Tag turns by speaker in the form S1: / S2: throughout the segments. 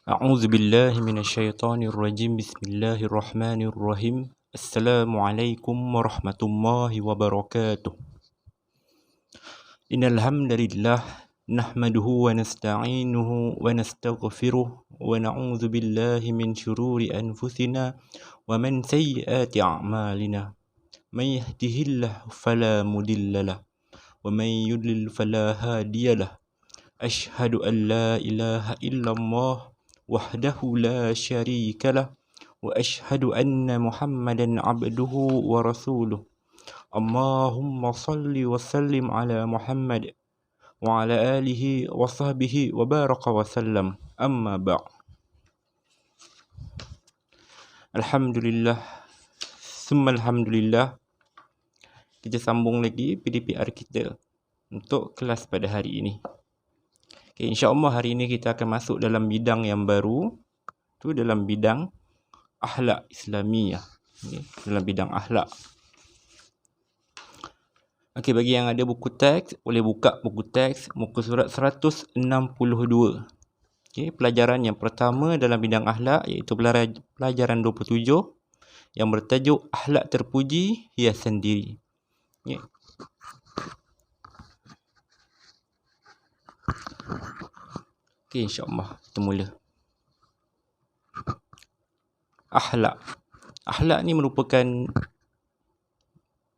S1: أعوذ بالله من الشيطان الرجيم بسم الله الرحمن الرحيم السلام عليكم ورحمة الله وبركاته إن الحمد لله نحمده ونستعينه ونستغفره ونعوذ بالله من شرور أنفسنا ومن سيئات أعمالنا من يهده الله فلا مضل له ومن يضلل فلا هادي له أشهد أن لا إله إلا الله وحده لا شريك له وأشهد أن محمدا عبده ورسوله اللهم صل وسلم على محمد وعلى آله وصحبه وبارك وسلم أما بعد Alhamdulillah Summa Alhamdulillah. Kita sambung lagi PDPR kita untuk kelas pada hari ini. Okay, InsyaAllah hari ini kita akan masuk dalam bidang yang baru, tu dalam bidang akhlak Islamiyah. Okay, dalam bidang akhlak. Okey, bagi yang ada buku teks, boleh buka buku teks muka surat 162. Okey, pelajaran yang pertama dalam bidang akhlak iaitu pelajaran 27 yang bertajuk akhlak terpuji hiasan diri. Okey. Okey, insya-Allah kita mula. Akhlak. Akhlak ni merupakan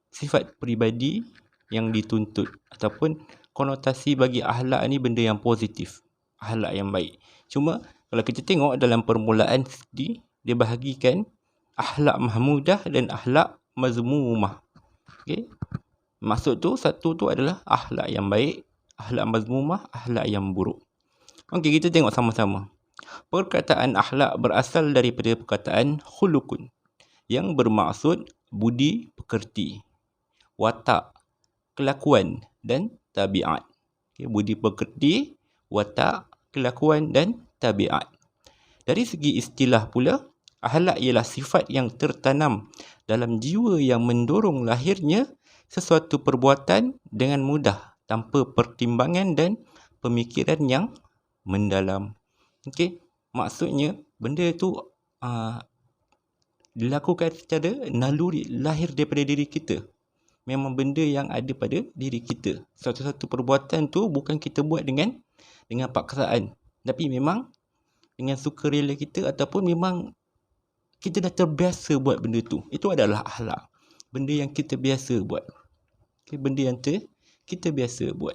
S1: sifat peribadi yang dituntut ataupun konotasi bagi akhlak ni benda yang positif, akhlak yang baik. Cuma kalau kita tengok dalam permulaan dia bahagikan akhlak mahmudah dan akhlak mazmumah. Okey. Maksud tu satu tu adalah akhlak yang baik, akhlak mazmumah, akhlak yang buruk. Okey, kita tengok sama-sama. Perkataan akhlak berasal daripada perkataan khulukun yang bermaksud budi pekerti, watak, kelakuan dan tabiat. Okay, budi pekerti, watak, kelakuan dan tabiat. Dari segi istilah pula, akhlak ialah sifat yang tertanam dalam jiwa yang mendorong lahirnya sesuatu perbuatan dengan mudah tanpa pertimbangan dan pemikiran yang mendalam. Okey, maksudnya benda tu dilakukan secara naluri, lahir daripada diri kita. Memang benda yang ada pada diri kita. Satu-satu perbuatan tu bukan kita buat dengan paksaan, tapi memang dengan sukarela kita ataupun memang kita dah terbiasa buat benda tu. Itu adalah akhlak. Benda yang kita biasa buat. Okay, benda yang kita biasa buat.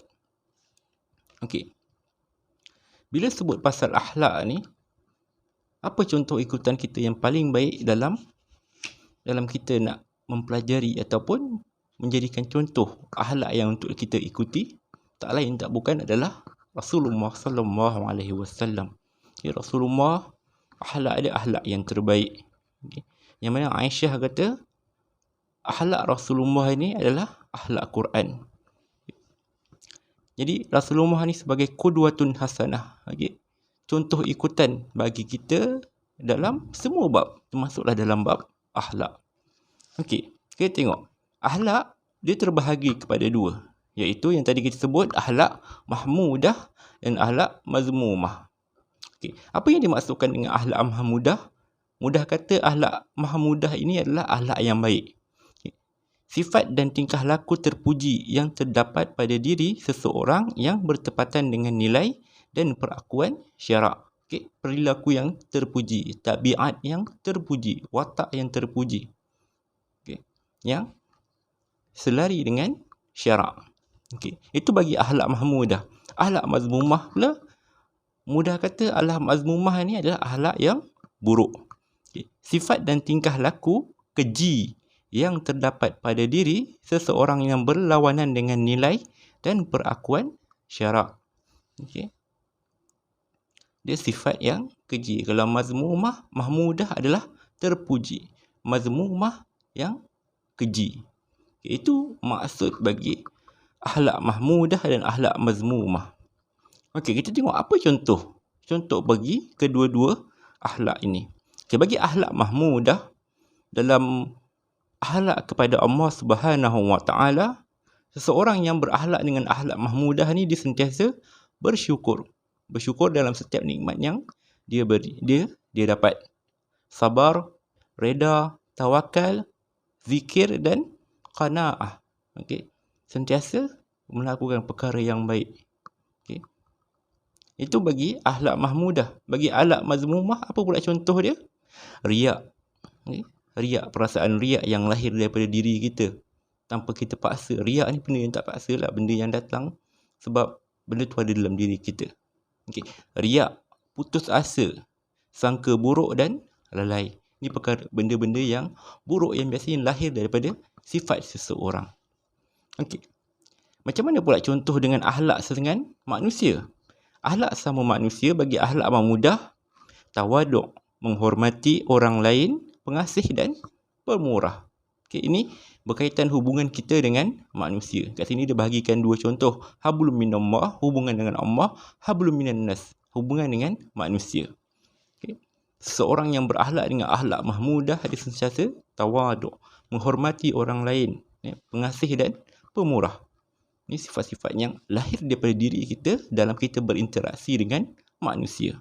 S1: Okey. Bila sebut pasal akhlak ni, apa contoh ikutan kita yang paling baik dalam kita nak mempelajari ataupun menjadikan contoh akhlak yang untuk kita ikuti? Tak lain tak bukan adalah Rasulullah sallallahu alaihi wasallam. Rasulullah akhlak dia akhlak yang terbaik. Okay. Yang mana Aisyah kata akhlak Rasulullah ini adalah akhlak Quran. Jadi Rasulullah ni sebagai qudwatun hasanah. Okay. Contoh ikutan bagi kita dalam semua bab, termasuklah dalam bab akhlak. Okey, kita tengok. Akhlak dia terbahagi kepada dua, iaitu yang tadi kita sebut akhlak mahmudah dan akhlak mazmumah. Okey, apa yang dimaksudkan dengan akhlak mahmudah? Mudah kata akhlak mahmudah ini adalah akhlak yang baik. Sifat dan tingkah laku terpuji yang terdapat pada diri seseorang yang bertepatan dengan nilai dan perakuan syarak. Okay. Perilaku yang terpuji, tabiat yang terpuji, watak yang terpuji. Okay. Yang selari dengan syarak. Okay. Itu bagi akhlak mahmudah. Akhlak mazmumah pula, mudah kata akhlak mazmumah ni adalah akhlak yang buruk. Okay. Sifat dan tingkah laku keji yang terdapat pada diri seseorang yang berlawanan dengan nilai dan perakuan syarak. Okey. Dia sifat yang keji. Kalau mazmumah, mahmudah adalah terpuji. Mazmumah yang keji. Itu maksud bagi akhlak mahmudah dan akhlak mazmumah. Okey, kita tengok apa contoh bagi kedua-dua akhlak ini. Okey, bagi akhlak mahmudah, dalam akhlak kepada Allah Subhanahu wa taala, seseorang yang berakhlak dengan akhlak mahmudah ni dia sentiasa bersyukur dalam setiap nikmat yang dia dapat sabar, reda, tawakal, zikir dan qanaah. Okey. Sentiasa melakukan perkara yang baik. Okey. Itu bagi akhlak mahmudah. Bagi akhlak mazmumah, apa pula contoh dia? Riak. Okay. Riak, perasaan riak yang lahir daripada diri kita tanpa kita paksa. Riak ni benda yang tak paksa lah, benda yang datang sebab benda tu ada dalam diri kita. Okay. Riak, putus asa, sangka buruk dan lalai. Ini perkara benda-benda yang buruk yang biasanya lahir daripada sifat seseorang. Okay. Macam mana pula contoh dengan akhlak dengan manusia? Akhlak sama manusia bagi akhlak mahmudah, tawaduk, menghormati orang lain, pengasih dan pemurah. Okay, ini berkaitan hubungan kita dengan manusia. Kat sini dia bahagikan dua contoh. Hablum minallah, hubungan dengan Allah. Hablum minan nas, hubungan dengan manusia. Okay. Seseorang yang berakhlak dengan akhlak mahmudah, dia sentiasa tawaduk, menghormati orang lain, pengasih dan pemurah. Ini sifat-sifat yang lahir daripada diri kita dalam kita berinteraksi dengan manusia.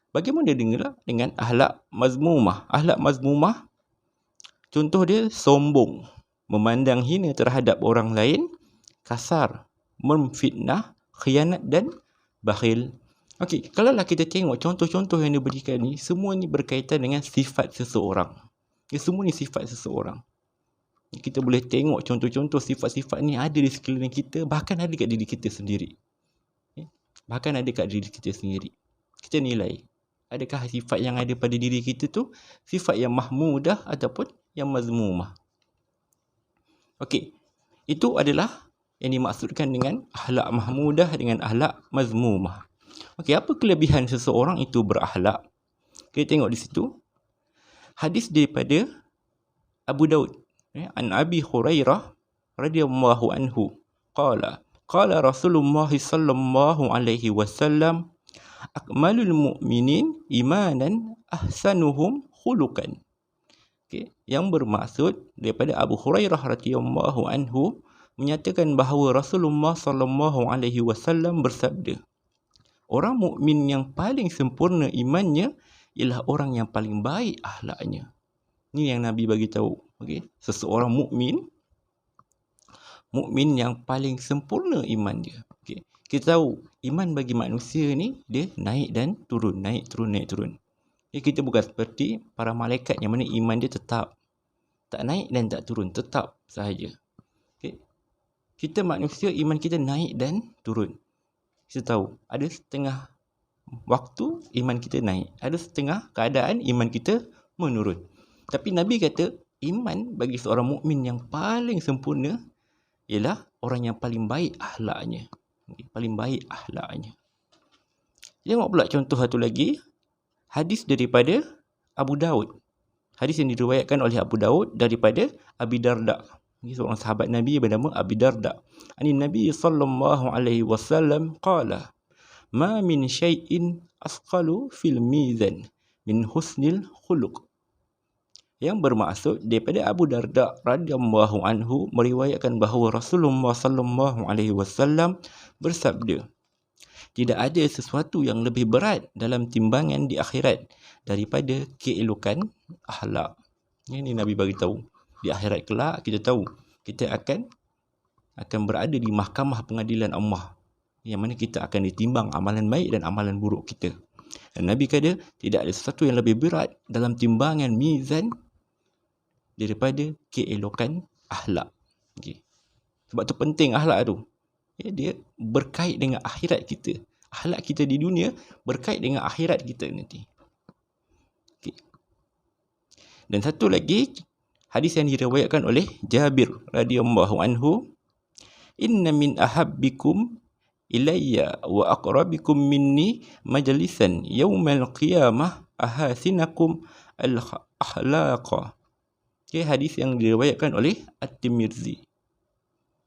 S1: Bagaimana dengan akhlak mazmumah? Akhlak mazmumah, contoh dia sombong, memandang hina terhadap orang lain, kasar, memfitnah, khianat dan bakhil. Okey, kalaulah kita tengok contoh-contoh yang diberikan ni, semua ni berkaitan dengan sifat seseorang. Semua ni sifat seseorang. Kita boleh tengok contoh-contoh sifat-sifat ni ada di sekeliling kita, bahkan ada kat diri kita sendiri. Bahkan ada kat diri kita sendiri. Kita nilai, adakah sifat yang ada pada diri kita tu sifat yang mahmudah ataupun yang mazmumah. Okey, itu adalah yang dimaksudkan dengan akhlak mahmudah dengan akhlak mazmumah. Okey, apa kelebihan seseorang itu berakhlak? Kita tengok di situ. Hadis daripada Abu Daud. An Abi Hurairah radhiyallahu anhu qala Rasulullah sallallahu alaihi wasallam akmalul mu'minin imanan ahsanuhum khuluqan. Okay. Yang bermaksud daripada Abu Hurairah radhiyallahu anhu menyatakan bahawa Rasulullah sallallahu alaihi wasallam bersabda, orang mukmin yang paling sempurna imannya ialah orang yang paling baik akhlaknya. Ini yang Nabi bagi tahu. Okay. Seseorang mukmin yang paling sempurna iman dia. Okay. Kita tahu iman bagi manusia ni dia naik dan turun, naik turun. Kita bukan seperti para malaikat yang mana iman dia tetap, tak naik dan tak turun, tetap sahaja. Okay. Kita manusia, iman kita naik dan turun. Kita tahu ada setengah waktu iman kita naik, ada setengah keadaan iman kita menurun. Tapi Nabi kata iman bagi seorang mukmin yang paling sempurna ialah orang yang paling baik akhlaknya. Paling baik akhlaknya. Tengok pula contoh satu lagi. Hadis daripada Abu Daud. Hadis yang diriwayatkan oleh Abu Daud daripada Abi Darda. Ini seorang sahabat Nabi bernama Abi Darda. Ani Nabi sallallahu alaihi wasallam qala, "Ma min syai'in asqalu fil mizan min husnil khuluq." Yang bermaksud daripada Abu Darda radhiyallahu anhu meriwayatkan bahawa Rasulullah sallallahu alaihi wasallam bersabda, tidak ada sesuatu yang lebih berat dalam timbangan di akhirat daripada keelokan akhlak. Ini Nabi bagi tahu. Di akhirat kelak kita tahu kita akan berada di mahkamah pengadilan Allah, yang mana kita akan ditimbang amalan baik dan amalan buruk kita. Dan Nabi kata tidak ada sesuatu yang lebih berat dalam timbangan mizan daripada keelokan akhlak. Okay. Sebab tu penting akhlak tu. Dia berkait dengan akhirat kita. Akhlak kita di dunia berkait dengan akhirat kita nanti. Okay. Dan satu lagi hadis yang diriwayatkan oleh Jabir radhiyallahu anhu, inna min ahabbikum ilayya wa aqrabikum minni majlisan yaumal qiyamah ahasinakum al-akhlaqa. Okay, hadis yang diriwayatkan oleh At-Tirmizi.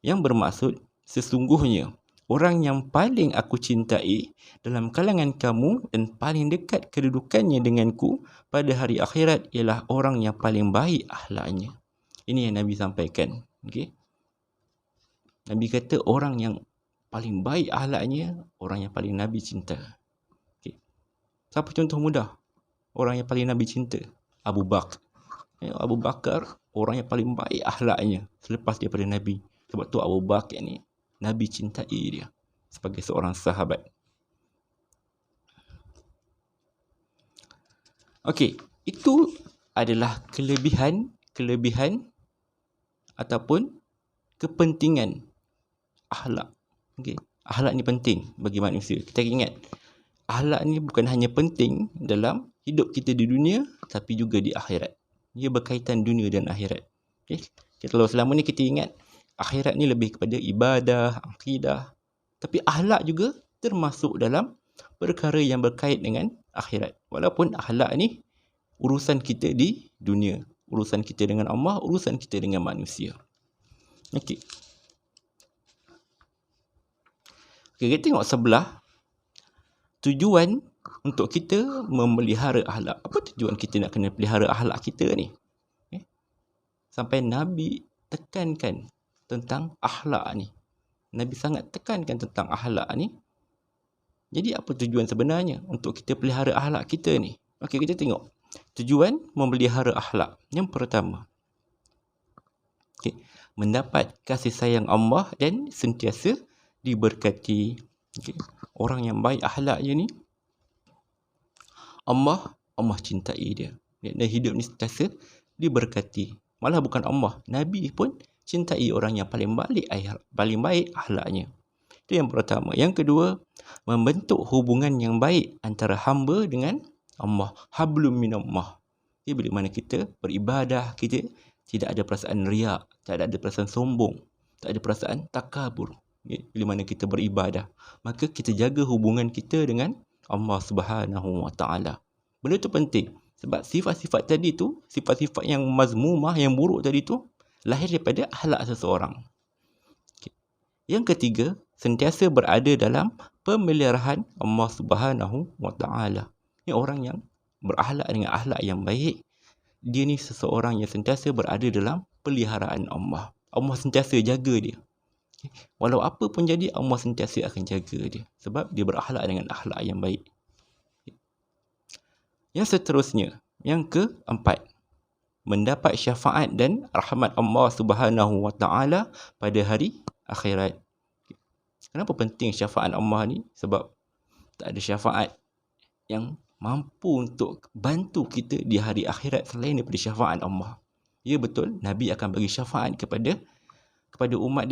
S1: Yang bermaksud sesungguhnya orang yang paling aku cintai dalam kalangan kamu dan paling dekat kedudukannya denganku pada hari akhirat ialah orang yang paling baik akhlaknya. Ini yang Nabi sampaikan. Okay. Nabi kata orang yang paling baik akhlaknya, orang yang paling Nabi cinta. Okay. Siapa contoh mudah? Orang yang paling Nabi cinta, Abu Bakar. Abu Bakar orang yang paling baik akhlaknya selepas daripada Nabi. Sebab tu Abu Bakar ni Nabi cintai dia sebagai seorang sahabat. Okey, itu adalah kelebihan ataupun kepentingan akhlak. Okey, akhlak ni penting bagi manusia. Kita ingat, akhlak ni bukan hanya penting dalam hidup kita di dunia, tapi juga di akhirat. Ia berkaitan dunia dan akhirat. Okay? Kalau selama ni kita ingat, akhirat ni lebih kepada ibadah, akidah. Tapi akhlak juga termasuk dalam perkara yang berkait dengan akhirat. Walaupun akhlak ni urusan kita di dunia. Urusan kita dengan Allah, urusan kita dengan manusia. Okey. Okay, kita tengok sebelah. Tujuan untuk kita memelihara akhlak. Apa tujuan kita nak kena pelihara akhlak kita ni? Sampai Nabi tekankan tentang akhlak ni. Nabi sangat tekankan tentang akhlak ni. Jadi apa tujuan sebenarnya untuk kita pelihara akhlak kita ni? Okey, kita tengok. Tujuan memelihara akhlak. Yang pertama, mendapat kasih sayang Allah dan sentiasa diberkati. Orang yang baik akhlaknya ni, Allah cintai dia. Dan hidup ni sentiasa diberkati. Malah bukan Allah, Nabi pun cintai orang yang paling baik akhlaknya. Itu yang pertama. Yang kedua, membentuk hubungan yang baik antara hamba dengan Allah. Hablum minallah. Bila mana kita beribadah, kita tidak ada perasaan riak, tak ada perasaan sombong, tak ada perasaan takabur. Bila mana kita beribadah, maka kita jaga hubungan kita dengan Allah Subhanahu Wa Taala. Benda tu penting. Sebab sifat-sifat tadi tu, sifat-sifat yang mazmumah, yang buruk tadi tu, lahir daripada akhlak seseorang. Yang ketiga, sentiasa berada dalam pemeliharaan Allah Subhanahu Wa Taala. Ini orang yang berakhlak dengan akhlak yang baik, dia ni seseorang yang sentiasa berada dalam peliharaan Allah. Allah sentiasa jaga dia. Walau apa pun jadi, Allah sentiasa akan jaga dia. Sebab dia berakhlak dengan akhlak yang baik. Yang seterusnya, yang keempat, mendapat syafaat dan rahmat Allah Subhanahu Wa Taala pada hari akhirat. Kenapa penting syafaat Allah ni? Sebab tak ada syafaat yang mampu untuk bantu kita di hari akhirat selain daripada syafaat Allah. Ya betul, Nabi akan bagi syafaat kepada umat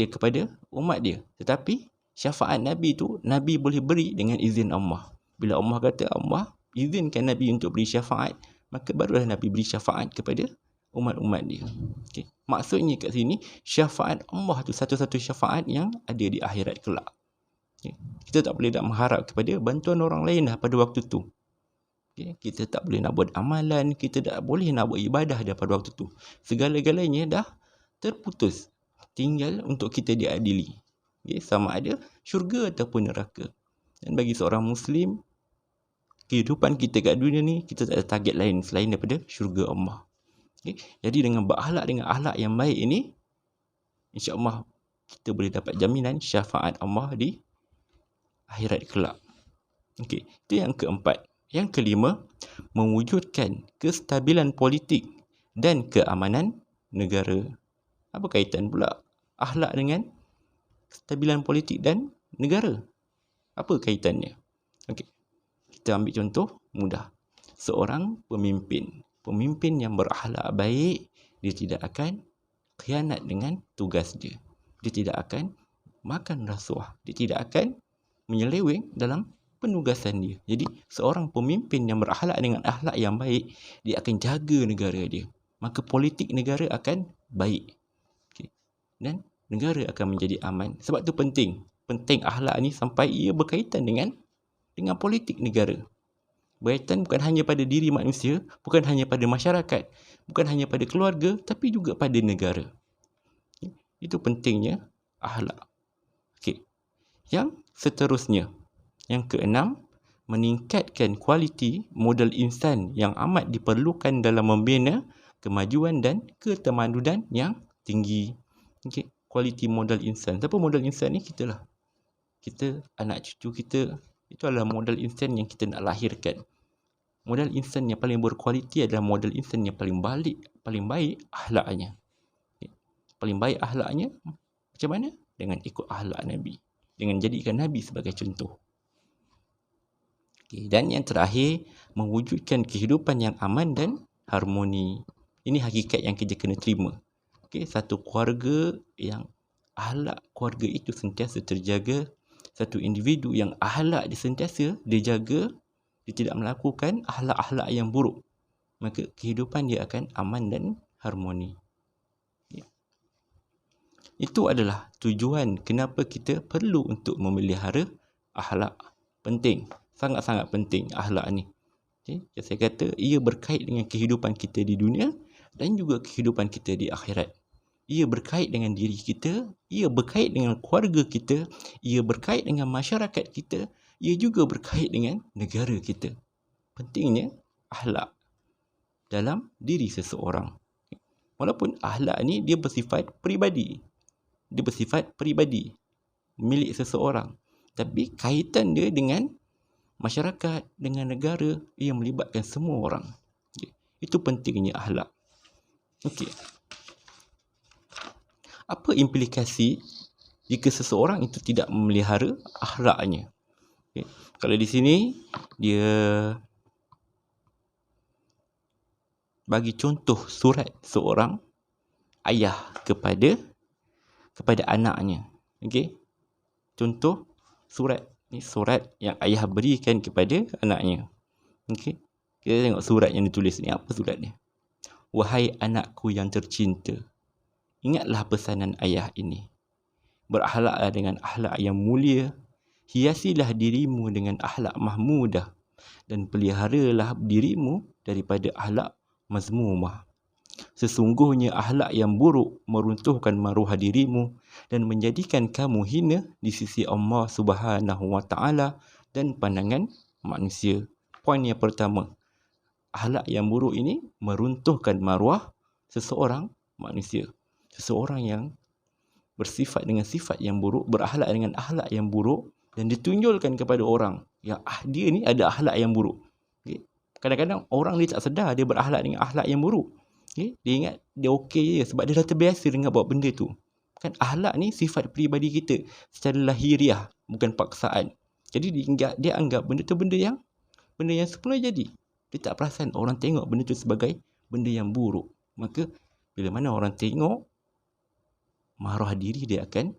S1: dia. Tetapi syafaat Nabi tu, Nabi boleh beri dengan izin Allah. Bila Allah kata, Allah izinkan Nabi untuk beri syafaat, maka barulah Nabi beri syafaat kepada umat-umat dia. Okay. Maksudnya kat sini, syafaat Allah tu satu-satu syafaat yang ada di akhirat kelak. Okay. Kita tak boleh nak mengharap kepada bantuan orang lain dah pada waktu tu. Okay. Kita tak boleh nak buat amalan, kita tak boleh nak buat ibadah dah pada waktu tu. Segala-galanya dah terputus. Tinggal untuk kita diadili. Okay. Sama ada syurga ataupun neraka. Dan bagi seorang Muslim, kehidupan kita kat dunia ni, kita tak ada target lain selain daripada syurga Allah. Okay. Jadi dengan berakhlak dengan akhlak yang baik ini, insya-Allah kita boleh dapat jaminan syafaat Allah di akhirat kelak. Okey, itu yang keempat. Yang kelima, mewujudkan kestabilan politik dan keamanan negara. Apa kaitan pula akhlak dengan kestabilan politik dan negara? Apa kaitannya? Okey. Kita ambil contoh mudah. Seorang pemimpin yang berakhlak baik, dia tidak akan khianat dengan tugas dia. Dia tidak akan makan rasuah. Dia tidak akan menyeleweng dalam penugasan dia. Jadi, seorang pemimpin yang berakhlak dengan akhlak yang baik, dia akan jaga negara dia. Maka politik negara akan baik. Okay. Dan negara akan menjadi aman. Sebab tu penting. Penting akhlak ni sampai ia berkaitan dengan politik negara. Berkaitan bukan hanya pada diri manusia, bukan hanya pada masyarakat, bukan hanya pada keluarga, tapi juga pada negara. Okay. Itu pentingnya akhlak. Okay. Yang seterusnya, yang keenam, meningkatkan kualiti modal insan yang amat diperlukan dalam membina kemajuan dan ketemadunan yang tinggi. Okay. Kualiti modal insan. Siapa modal insan ni? Kita lah. Kita, anak cucu kita, itu adalah modal insan yang kita nak lahirkan. Modal insan yang paling berkualiti adalah modal insan yang paling baik akhlaknya. Paling baik akhlaknya macam mana? Dengan ikut akhlak Nabi. Dengan jadikan Nabi sebagai contoh. Dan yang terakhir, mewujudkan kehidupan yang aman dan harmoni. Ini hakikat yang kita kena terima. Satu keluarga yang akhlak keluarga itu sentiasa terjaga, satu individu yang akhlak dia sentiasa dia jaga, dia tidak melakukan akhlak-akhlak yang buruk, maka kehidupan dia akan aman dan harmoni. Itu adalah tujuan kenapa kita perlu untuk memelihara akhlak. Penting, sangat-sangat penting akhlak ni. Saya kata ia berkait dengan kehidupan kita di dunia dan juga kehidupan kita di akhirat. Ia berkait dengan diri kita, ia berkait dengan keluarga kita, ia berkait dengan masyarakat kita, ia juga berkait dengan negara kita. Pentingnya akhlak dalam diri seseorang. Walaupun akhlak ni dia bersifat peribadi. Milik seseorang. Tapi kaitan dia dengan masyarakat, dengan negara, ia melibatkan semua orang. Itu pentingnya akhlak. Okey. Apa implikasi jika seseorang itu tidak memelihara akhlaknya? Kalau di sini dia bagi contoh surat seorang ayah kepada anaknya. Contoh surat ni, surat yang ayah berikan kepada anaknya. Kita tengok surat yang ditulis ni, apa surat ni? Wahai anakku yang tercinta, ingatlah pesanan ayah ini. Berakhlaklah dengan akhlak yang mulia, hiasilah dirimu dengan akhlak mahmudah, dan peliharalah dirimu daripada akhlak mazmumah. Sesungguhnya akhlak yang buruk meruntuhkan maruah dirimu dan menjadikan kamu hina di sisi Allah Subhanahu wa taala dan pandangan manusia. Poin yang pertama, akhlak yang buruk ini meruntuhkan maruah seseorang manusia. Seseorang yang bersifat dengan sifat yang buruk, berakhlak dengan akhlak yang buruk dan ditunjulkan kepada orang yang dia ni ada akhlak yang buruk. Kadang-kadang orang dia tak sedar dia berakhlak dengan akhlak yang buruk. Dia ingat dia okey je sebab dia dah terbiasa dengan buat benda tu. Kan akhlak ni sifat peribadi kita secara lahiriah, bukan paksaan. Jadi dia anggap benda tu benda yang semula jadi. Dia tak perasan orang tengok benda tu sebagai benda yang buruk. Maka bila mana orang tengok, maruah diri dia akan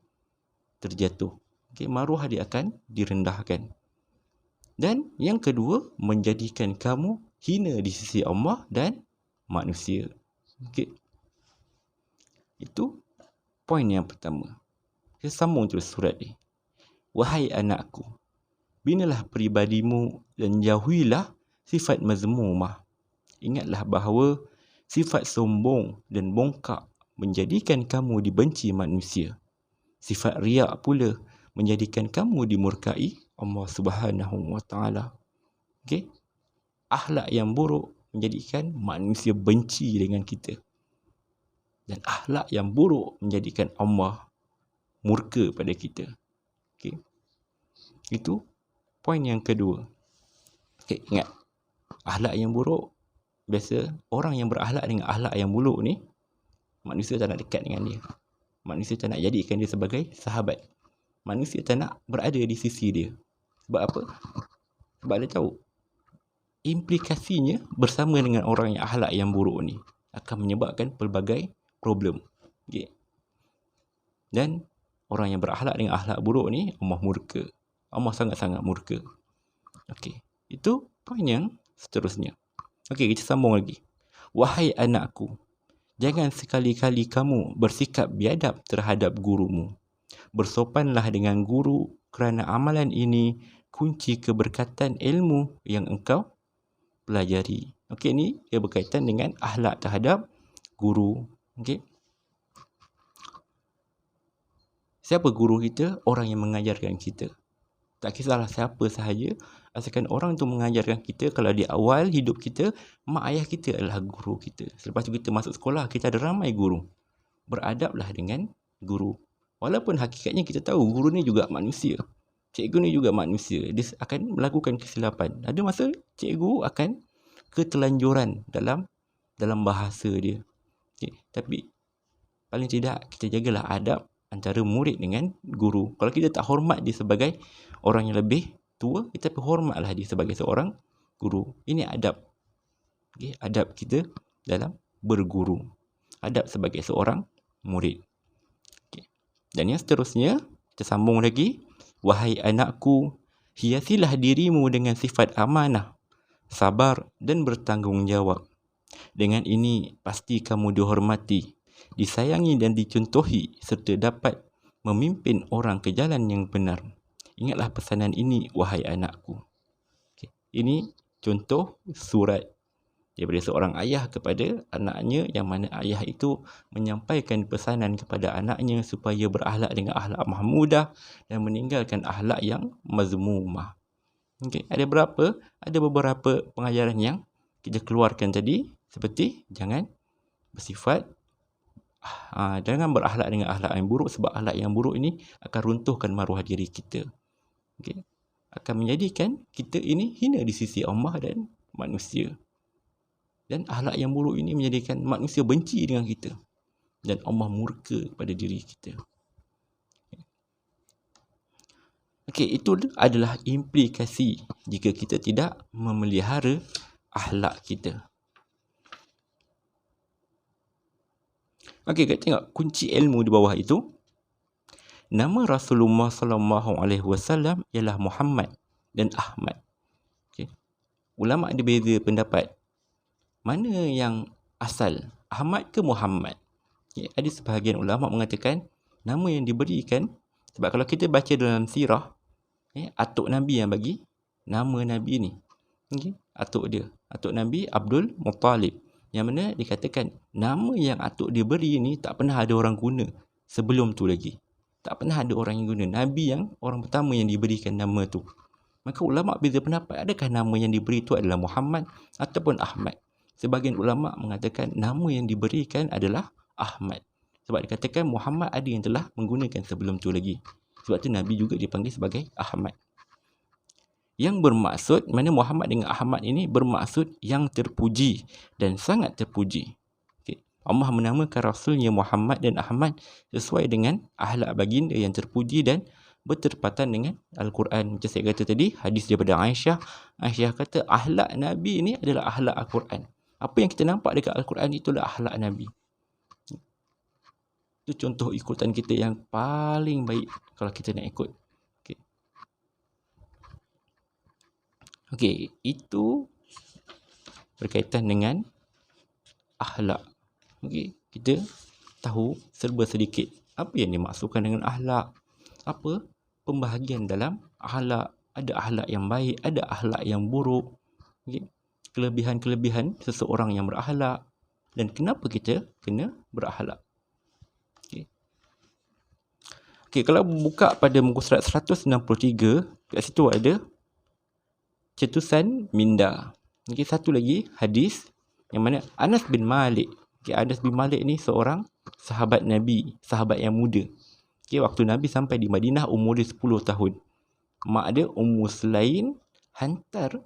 S1: terjatuh. Maruah dia akan direndahkan. Dan yang kedua, menjadikan kamu hina di sisi Allah dan manusia. Itu poin yang pertama. Saya sambung terus surat ni. Wahai anakku, binalah peribadimu dan jauhilah sifat mazmumah. Ingatlah bahawa sifat sombong dan bongkak menjadikan kamu dibenci manusia. Sifat riak pula menjadikan kamu dimurkai Allah Subhanahu wa taala. Akhlak yang buruk menjadikan manusia benci dengan kita. Dan akhlak yang buruk menjadikan Allah murka pada kita. Itu poin yang kedua. Ingat, akhlak yang buruk, biasa orang yang berakhlak dengan akhlak yang buruk ni, manusia tak nak dekat dengan dia. Manusia tak nak jadikan dia sebagai sahabat. Manusia tak nak berada di sisi dia. Sebab apa? Sebab dia tahu implikasinya bersama dengan orang yang akhlak yang buruk ni akan menyebabkan pelbagai problem. Dan orang yang berakhlak dengan akhlak buruk ni, Allah murka. Allah sangat-sangat murka. Itu poin yang seterusnya. Kita sambung lagi. Wahai anakku, jangan sekali-kali kamu bersikap biadab terhadap gurumu. Bersopanlah dengan guru kerana amalan ini kunci keberkatan ilmu yang engkau pelajari. Ni dia berkaitan dengan akhlak terhadap guru. Siapa guru kita? Orang yang mengajarkan kita. Tak kisahlah siapa sahaja, asalkan orang tu mengajarkan kita. Kalau di awal hidup kita, mak ayah kita adalah guru kita. Selepas tu kita masuk sekolah, kita ada ramai guru. Beradablah dengan guru. Walaupun hakikatnya kita tahu guru ni juga manusia. Cikgu ni juga manusia. Dia akan melakukan kesilapan. Ada masa cikgu akan ketelanjuran dalam bahasa dia. Okay. Tapi paling tidak kita jagalah adab antara murid dengan guru. Kalau kita tak hormat dia sebagai orang yang lebih tua, kita hormatlah dia sebagai seorang guru. Ini adab. Okay. Adab kita dalam berguru. Adab sebagai seorang murid. Okay. Dan yang seterusnya, kita sambung lagi. Wahai anakku, hiasilah dirimu dengan sifat amanah, sabar dan bertanggungjawab. Dengan ini, pasti kamu dihormati, disayangi dan dicontohi serta dapat memimpin orang ke jalan yang benar. Ingatlah pesanan ini, wahai anakku. Okay. Ini contoh surat daripada seorang ayah kepada anaknya, yang mana ayah itu menyampaikan pesanan kepada anaknya supaya berakhlak dengan akhlak mahmudah dan meninggalkan akhlak yang mazmumah. Okay. Ada beberapa pengajaran yang kita keluarkan tadi, seperti jangan bersifat jangan berakhlak dengan akhlak yang buruk, sebab akhlak yang buruk ini akan runtuhkan maruah diri kita. Okay. Akan menjadikan kita ini hina di sisi Allah dan manusia. Dan akhlak yang buruk ini menjadikan manusia benci dengan kita. Dan Allah murka kepada diri kita. Okey, itu adalah implikasi jika kita tidak memelihara akhlak kita. Okey, kita tengok kunci ilmu di bawah itu. Nama Rasulullah SAW ialah Muhammad dan Ahmad. Okey. Ulama ada beza pendapat. Mana yang asal, Ahmad ke Muhammad? Okay. Ada sebahagian ulama mengatakan nama yang diberikan, sebab kalau kita baca dalam sirah, atuk Nabi yang bagi nama Nabi ni. Okay. Atuk Nabi Abdul Muttalib, yang mana dikatakan nama yang atuk dia beri ni tak pernah ada orang guna sebelum tu lagi. Tak pernah ada orang yang guna. Nabi yang orang pertama yang diberikan nama tu. Maka ulama beza pendapat, adakah nama yang diberi tu adalah Muhammad ataupun Ahmad? Sebahagian ulama mengatakan nama yang diberikan adalah Ahmad. Sebab dikatakan Muhammad ada yang telah menggunakan sebelum tu lagi. Sebab tu Nabi juga dipanggil sebagai Ahmad. Yang bermaksud, mana Muhammad dengan Ahmad ini bermaksud yang terpuji dan sangat terpuji. Okay. Allah menamakan Rasulnya Muhammad dan Ahmad sesuai dengan akhlak baginda yang terpuji dan bertepatan dengan Al-Quran. Macam saya kata tadi, hadis daripada Aisyah. Aisyah kata akhlak Nabi ini adalah akhlak Al-Quran. Apa yang kita nampak dekat Al-Quran itulah akhlak Nabi. Itu contoh ikutan kita yang paling baik kalau kita nak ikut. Okey, itu berkaitan dengan akhlak. Okey, kita tahu serba sedikit apa yang dimaksudkan dengan akhlak. Apa pembahagian dalam akhlak? Ada akhlak yang baik, ada akhlak yang buruk. Okey. Kelebihan-kelebihan seseorang yang berakhlak dan kenapa kita kena berakhlak. Okey, kalau buka pada muka surat 163, kat situ ada cetusan minda. Okey, satu lagi hadis yang mana Anas bin Malik. Okey, Anas bin Malik ni seorang sahabat Nabi, sahabat yang muda. Okey, waktu Nabi sampai di Madinah umur dia 10 tahun. Mak dia Ummu Sulaim hantar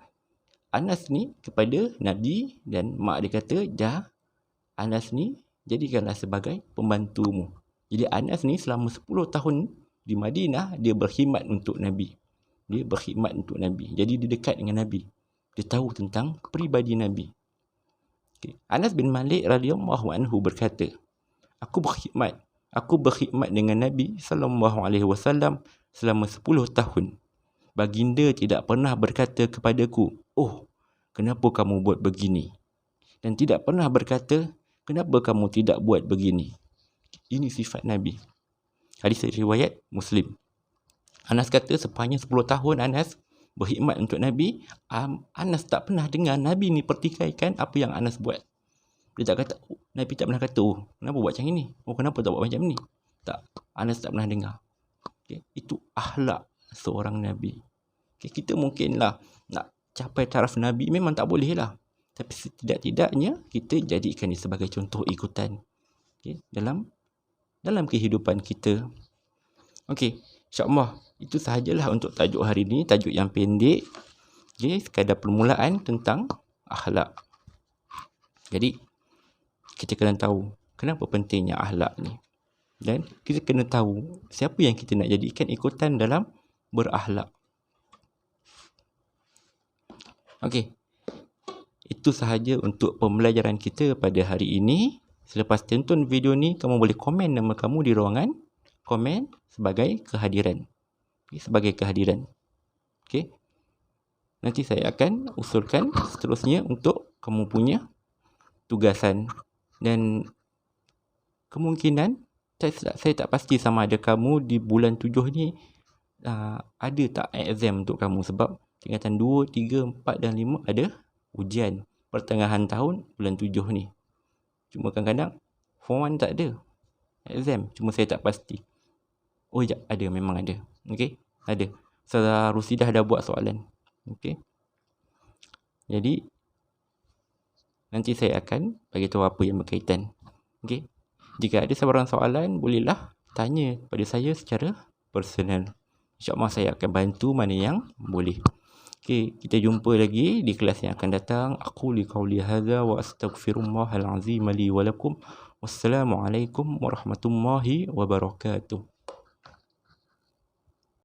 S1: Anas ni kepada Nabi dan mak dia kata, "Dah, Anas ni jadikanlah sebagai pembantumu." Jadi Anas ni selama 10 tahun di Madinah dia berkhidmat untuk Nabi. Jadi dia dekat dengan Nabi. Dia tahu tentang peribadi Nabi. Okay. Anas bin Malik radhiyallahu anhu berkata, Aku berkhidmat dengan Nabi SAW selama 10 tahun. Baginda tidak pernah berkata kepadaku, "Oh, kenapa kamu buat begini?" Dan tidak pernah berkata, "Kenapa kamu tidak buat begini?" Ini sifat Nabi. Hadis riwayat Muslim. Anas kata sepanjang 10 tahun Anas berkhidmat untuk Nabi, Anas tak pernah dengar Nabi ni pertikaikan apa yang Anas buat. Dia tak kata, Nabi tak pernah kata, "Oh, kenapa buat macam ni? Oh, kenapa tak buat macam ni?" Tak, Anas tak pernah dengar. Okay. Itu akhlak seorang Nabi. Okay. Kita mungkinlah nak capai taraf Nabi memang tak boleh lah. Tapi setidak-tidaknya kita jadikan dia sebagai contoh ikutan. Okay. Dalam kehidupan kita. Okey, insya-Allah itu sahajalah untuk tajuk hari ini, tajuk yang pendek. Okey, sekadar permulaan tentang akhlak. Jadi kita kena tahu kenapa pentingnya akhlak ni. Dan kita kena tahu siapa yang kita nak jadikan ikutan dalam berakhlak. Okey. Itu sahaja untuk pembelajaran kita pada hari ini. Selepas tonton video ni, kamu boleh komen nama kamu di ruangan komen sebagai kehadiran. Sebagai kehadiran. Okey. Nanti saya akan usulkan seterusnya untuk kamu punya tugasan. Dan kemungkinan saya tak pasti sama ada kamu di bulan 7 ni ada tak exam untuk kamu, sebab tingkatan 2, 3, 4 dan 5 ada ujian pertengahan tahun bulan 7 ni. Cuma kadang-kadang form 1 tak ada exam, cuma saya tak pasti. Oh ya, ada, memang ada. Okey, ada. Ustazah Rusidah dah buat soalan. Okey. Jadi nanti saya akan bagi tahu apa yang berkaitan. Okey. Jika ada sebarang soalan, bolehlah tanya pada saya secara personal. InsyaAllah saya akan bantu mana yang boleh. Okey, kita jumpa lagi di kelas yang akan datang. Aku li qauli hadza wa astaghfirullahal azim li wa lakum. Wassalamualaikum warahmatullahi wabarakatuh.